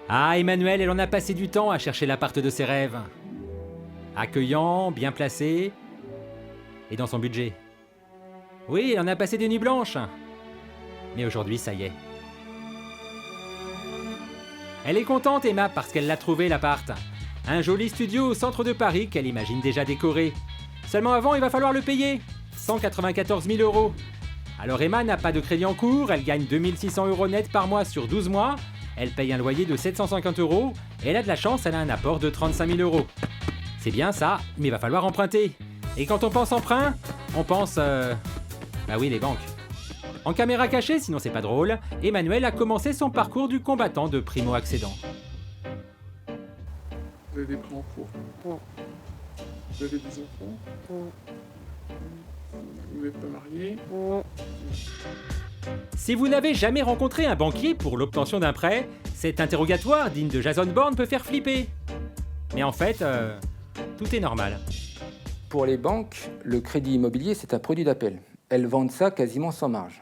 Ah, Emmanuel, elle en a passé du temps à chercher l'appart de ses rêves. Accueillant, bien placé, et dans son budget. Oui, elle en a passé des nuits blanches. Mais aujourd'hui, ça y est. Elle est contente, Emma, parce qu'elle l'a trouvé, l'appart. Un joli studio au centre de Paris qu'elle imagine déjà décoré. Seulement avant, il va falloir le payer. 194 000 €. Alors Emma n'a pas de crédit en cours, elle gagne 2600 € net par mois sur 12 mois, elle paye un loyer de 750 € et elle a de la chance, elle a un apport de 35 000 €. C'est bien ça, mais il va falloir emprunter. Et quand on pense emprunt, on pense... Bah oui, les banques. En caméra cachée, sinon c'est pas drôle, Emmanuel a commencé son parcours du combattant de primo-accédant. Vous avez des prêts en cours? Non. Vous avez des enfants? Non. Vous n'êtes pas marié? Non. Si vous n'avez jamais rencontré un banquier pour l'obtention d'un prêt, cet interrogatoire digne de Jason Bourne peut faire flipper. Mais en fait, tout est normal. Pour les banques, le crédit immobilier, c'est un produit d'appel. Elles vendent ça quasiment sans marge.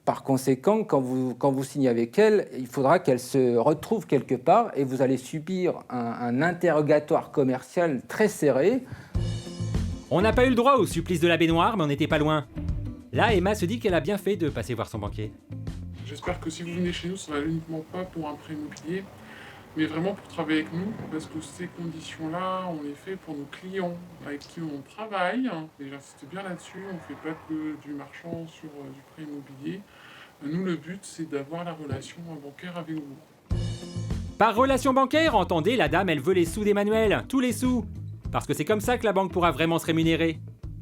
Par conséquent, quand vous signez avec elles, il faudra qu'elles se retrouvent quelque part et vous allez subir un interrogatoire commercial très serré. On n'a pas eu le droit au supplice de la baignoire, mais on n'était pas loin. Là, Emma se dit qu'elle a bien fait de passer voir son banquier. J'espère que si vous venez chez nous, ça va uniquement pas pour un prêt immobilier, mais vraiment pour travailler avec nous, parce que ces conditions-là, on les fait pour nos clients avec qui on travaille. Et j'insiste bien là-dessus, on ne fait pas que du marchand sur du prêt immobilier. Nous, le but, c'est d'avoir la relation bancaire avec vous. Par relation bancaire, entendez, la dame, elle veut les sous d'Emmanuel, tous les sous. Parce que c'est comme ça que la banque pourra vraiment se rémunérer.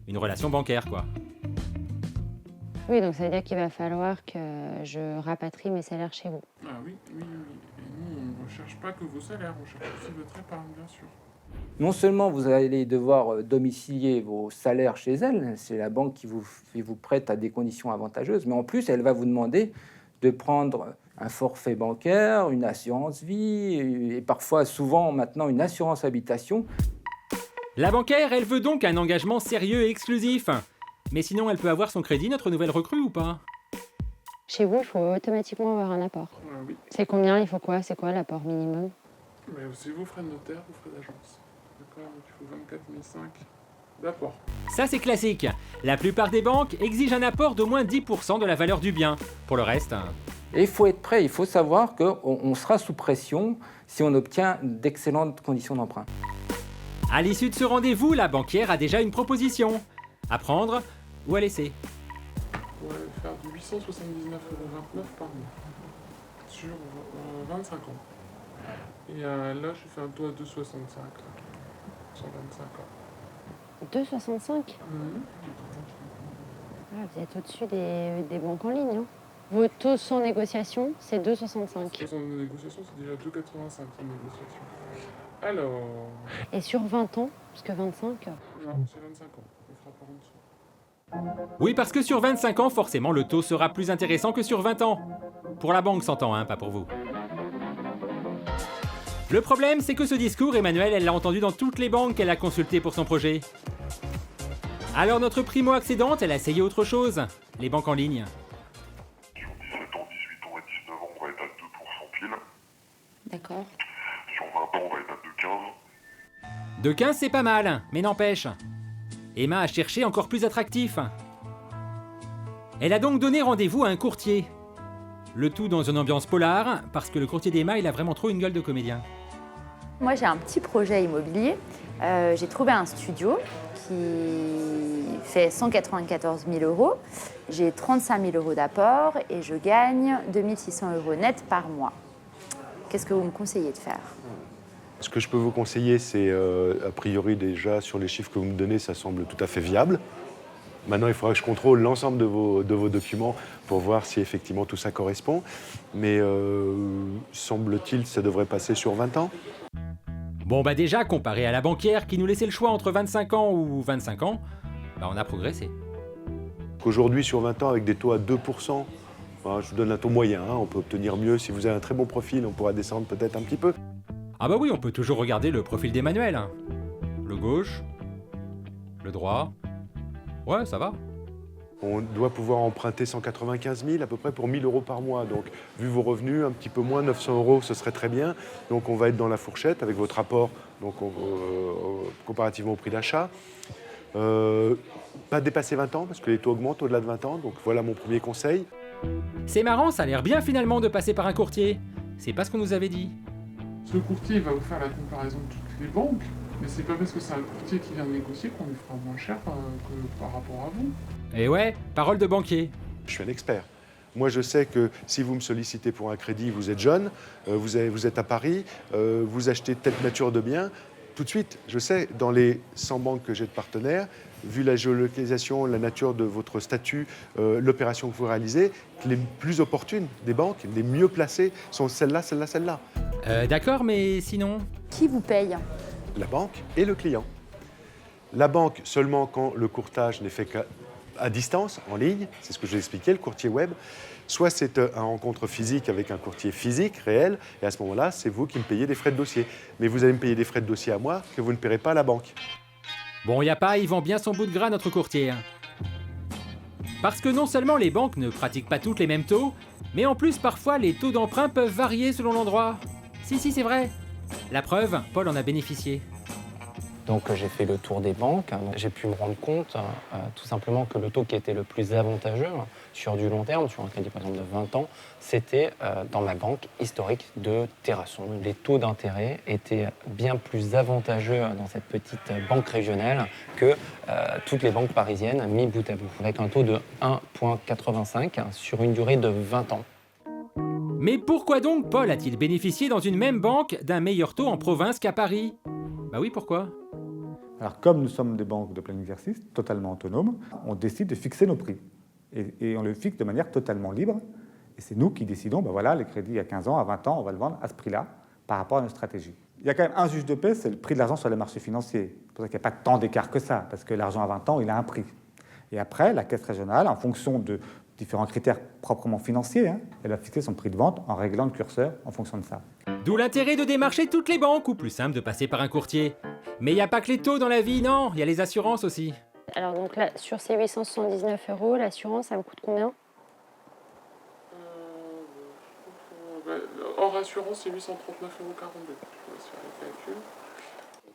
Une relation bancaire, quoi. Oui, donc ça veut dire qu'il va falloir que je rapatrie mes salaires chez vous. Ah oui. Et nous, on ne recherche pas que vos salaires, on cherche aussi votre épargne, bien sûr. Non seulement vous allez devoir domicilier vos salaires chez elle, c'est la banque qui vous prête à des conditions avantageuses, mais en plus, elle va vous demander de prendre un forfait bancaire, une assurance vie, et parfois, souvent maintenant, une assurance habitation. La bancaire, elle veut donc un engagement sérieux et exclusif. Mais sinon, elle peut avoir son crédit, notre nouvelle recrue, ou pas? Chez vous, il faut automatiquement avoir un apport. Ah oui, C'est combien? Il faut quoi? C'est quoi l'apport minimum? mais c'est vos frais de notaire, vos frais d'agence. D'accord, donc il faut 24 500 d'apport. Ça, c'est classique. La plupart des banques exigent un apport d'au moins 10% de la valeur du bien. Pour le reste... Et il faut être prêt, il faut savoir qu'on sera sous pression si on obtient d'excellentes conditions d'emprunt. À l'issue de ce rendez-vous, la banquière a déjà une proposition. À prendre ou à laisser. On va faire du 879,29 € par mois sur 25 ans. Et là, je fais un taux à 2,65 sur 25 ans. 2,65 Ah, vous êtes au-dessus des banques en ligne. Hein. Vos taux sans négociation, c'est 2,65. Sans négociation, c'est déjà 2,85 sans négociation. Alors... Et sur 20 ans, parce que 25... Non, c'est 25 ans. On fera par en dessous. Oui, parce que sur 25 ans, forcément, le taux sera plus intéressant que sur 20 ans. Pour la banque, s'entend, hein, pas pour vous. Le problème, c'est que ce discours, Emmanuel, elle l'a entendu dans toutes les banques qu'elle a consultées pour son projet. Alors notre primo-accédante, elle a essayé autre chose. Les banques en ligne. Sur 17 ans, 18 ans et 19 ans, on va être à 2% pile. D'accord. Sur 20 ans, on va être à 2,15. De 15, c'est pas mal, mais n'empêche. Emma a cherché encore plus attractif. Elle a donc donné rendez-vous à un courtier. Le tout dans une ambiance polar, parce que le courtier d'Emma, il a vraiment trop une gueule de comédien. Moi, j'ai un petit projet immobilier. J'ai trouvé un studio qui fait 194 000 €. J'ai 35 000 € d'apport et je gagne 2600 € net par mois. Qu'est-ce que vous me conseillez de faire? Ce que je peux vous conseiller, c'est a priori déjà sur les chiffres que vous me donnez, ça semble tout à fait viable. Maintenant, il faudra que je contrôle l'ensemble de vos documents pour voir si effectivement tout ça correspond. Mais semble-t-il, ça devrait passer sur 20 ans. Bon bah déjà, comparé à la banquière qui nous laissait le choix entre 25 ans ou 25 ans, bah on a progressé. Qu'aujourd'hui, sur 20 ans, avec des taux à 2%, enfin, je vous donne un taux moyen, hein, on peut obtenir mieux. Si vous avez un très bon profil, on pourra descendre peut-être un petit peu. Ah bah oui, on peut toujours regarder le profil d'Emmanuel. Le gauche, le droit. Ouais, ça va. On doit pouvoir emprunter 195 000 à peu près pour 1 000 euros par mois. Donc, vu vos revenus, un petit peu moins, 900 euros, ce serait très bien. Donc, on va être dans la fourchette avec votre rapport donc, comparativement au prix d'achat. Pas dépasser 20 ans, parce que les taux augmentent au-delà de 20 ans. Donc, voilà mon premier conseil. C'est marrant, ça a l'air bien finalement de passer par un courtier. C'est pas ce qu'on nous avait dit. Ce courtier va vous faire la comparaison de toutes les banques, mais c'est pas parce que c'est un courtier qui vient de négocier qu'on lui fera moins cher que par rapport à vous. Et ouais, parole de banquier. Je suis un expert. Moi, je sais que si vous me sollicitez pour un crédit, vous êtes jeune, vous êtes à Paris, vous achetez telle nature de biens. Tout de suite, je sais, dans les 100 banques que j'ai de partenaires, vu la géolocalisation, la nature de votre statut, l'opération que vous réalisez, que les plus opportunes des banques, les mieux placées, sont celle-là, celle-là, celle-là. D'accord, mais sinon... Qui vous paye? La banque et le client. La banque seulement quand le courtage n'est fait qu'à distance, en ligne, c'est ce que j'ai expliqué, le courtier web. Soit c'est un rencontre physique avec un courtier physique, réel, et à ce moment-là, c'est vous qui me payez des frais de dossier. Mais vous allez me payer des frais de dossier à moi que vous ne paierez pas à la banque. Bon, y a pas, il vend bien son bout de gras, notre courtier. Parce que non seulement les banques ne pratiquent pas toutes les mêmes taux, mais en plus, parfois, les taux d'emprunt peuvent varier selon l'endroit. Si, c'est vrai. La preuve, Paul en a bénéficié. Donc j'ai fait le tour des banques, j'ai pu me rendre compte tout simplement que le taux qui était le plus avantageux sur du long terme, sur un crédit par exemple de 20 ans, c'était dans ma banque historique de Terrasson. Les taux d'intérêt étaient bien plus avantageux dans cette petite banque régionale que toutes les banques parisiennes mis bout à bout, avec un taux de 1,85 sur une durée de 20 ans. Mais pourquoi donc Paul a-t-il bénéficié dans une même banque d'un meilleur taux en province qu'à Paris? Bah oui, pourquoi? Alors, comme nous sommes des banques de plein exercice, totalement autonomes, on décide de fixer nos prix. Et on le fixe de manière totalement libre. Et c'est nous qui décidons, ben voilà, les crédits à 15 ans, à 20 ans, on va le vendre à ce prix-là, par rapport à notre stratégie. Il y a quand même un juge de paix, c'est le prix de l'argent sur les marchés financiers. C'est pour ça qu'il n'y a pas tant d'écart que ça, parce que l'argent à 20 ans, il a un prix. Et après, la caisse régionale, en fonction de différents critères proprement financiers, elle va fixer son prix de vente en réglant le curseur en fonction de ça. D'où l'intérêt de démarcher toutes les banques, ou plus simple de passer par un courtier. Mais il n'y a pas que les taux dans la vie, non, il y a les assurances aussi. Alors donc là, sur ces 879 €, l'assurance, ça me coûte combien? Hors assurance, c'est 839,42 €. Je vous laisse faire les calculs.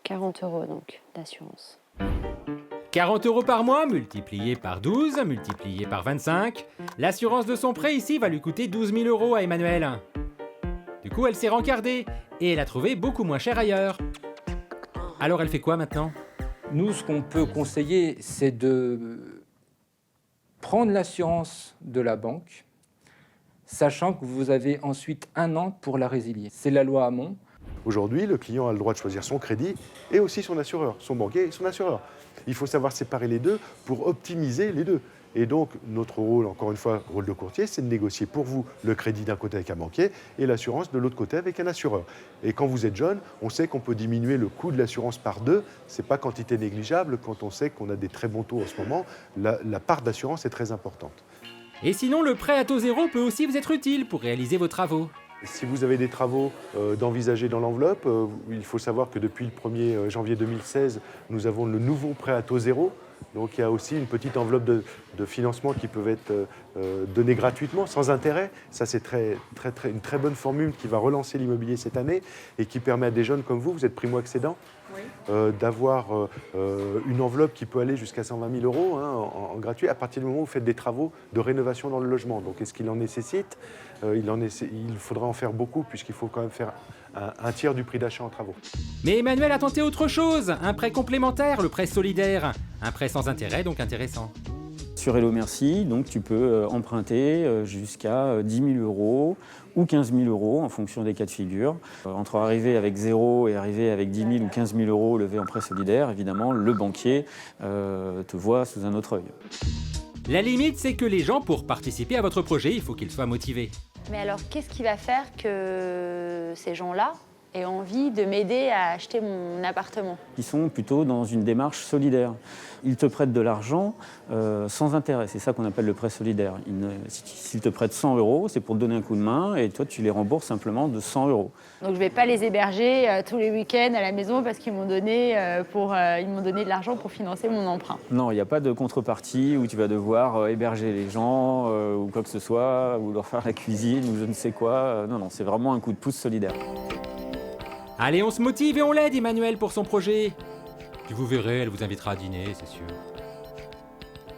40 € donc d'assurance. 40 € par mois, multiplié par 12, multiplié par 25. L'assurance de son prêt ici va lui coûter 12 000 € à Emmanuel. Du coup, elle s'est rencardée et elle a trouvé beaucoup moins cher ailleurs. Alors elle fait quoi maintenant? Nous, ce qu'on peut conseiller, c'est de prendre l'assurance de la banque, sachant que vous avez ensuite 1 an pour la résilier. C'est la loi Hamon. Aujourd'hui, le client a le droit de choisir son crédit et aussi son assureur, son banquier et son assureur. Il faut savoir séparer les deux pour optimiser les deux. Et donc, notre rôle, encore une fois, rôle de courtier, c'est de négocier pour vous le crédit d'un côté avec un banquier et l'assurance de l'autre côté avec un assureur. Et quand vous êtes jeune, on sait qu'on peut diminuer le coût de l'assurance par 2. Ce n'est pas quantité négligeable quand on sait qu'on a des très bons taux en ce moment. La part d'assurance est très importante. Et sinon, le prêt à taux zéro peut aussi vous être utile pour réaliser vos travaux. Si vous avez des travaux d'envisager dans l'enveloppe, il faut savoir que depuis le 1er janvier 2016, nous avons le nouveau prêt à taux zéro. Donc il y a aussi une petite enveloppe de financement qui peuvent être donnée gratuitement, sans intérêt. Ça, c'est une très bonne formule qui va relancer l'immobilier cette année et qui permet à des jeunes comme vous êtes primo-accédants, d'avoir une enveloppe qui peut aller jusqu'à 120 000 € en gratuit à partir du moment où vous faites des travaux de rénovation dans le logement. Donc est-ce qu'il en nécessite? Il faudra en faire beaucoup puisqu'il faut quand même faire un tiers du prix d'achat en travaux. Mais Emmanuel a tenté autre chose, un prêt complémentaire, le prêt solidaire. Un prêt sans intérêt, donc intéressant. Sur Hello Merci, donc tu peux emprunter jusqu'à 10 000 € ou 15 000 € en fonction des cas de figure. Entre arriver avec 0 et arriver avec 10 000 ou 15 000 € levés en prêt solidaire, évidemment, le banquier te voit sous un autre œil. La limite, c'est que les gens, pour participer à votre projet, il faut qu'ils soient motivés. Mais alors, qu'est-ce qui va faire que ces gens-là aient envie de m'aider à acheter mon appartement. Ils sont plutôt dans une démarche solidaire. Ils te prêtent de l'argent sans intérêt. C'est ça qu'on appelle le prêt solidaire. S'ils te prêtent 100 €, c'est pour te donner un coup de main et toi, tu les rembourses simplement de 100 €. Donc je ne vais pas les héberger tous les week-ends à la maison parce qu'ils m'ont donné, de l'argent pour financer mon emprunt. Non, il n'y a pas de contrepartie où tu vas devoir héberger les gens ou quoi que ce soit, ou leur faire la cuisine ou je ne sais quoi. Non, c'est vraiment un coup de pouce solidaire. Allez, on se motive et on l'aide, Emmanuel, pour son projet. Puis vous verrez, elle vous invitera à dîner, c'est sûr.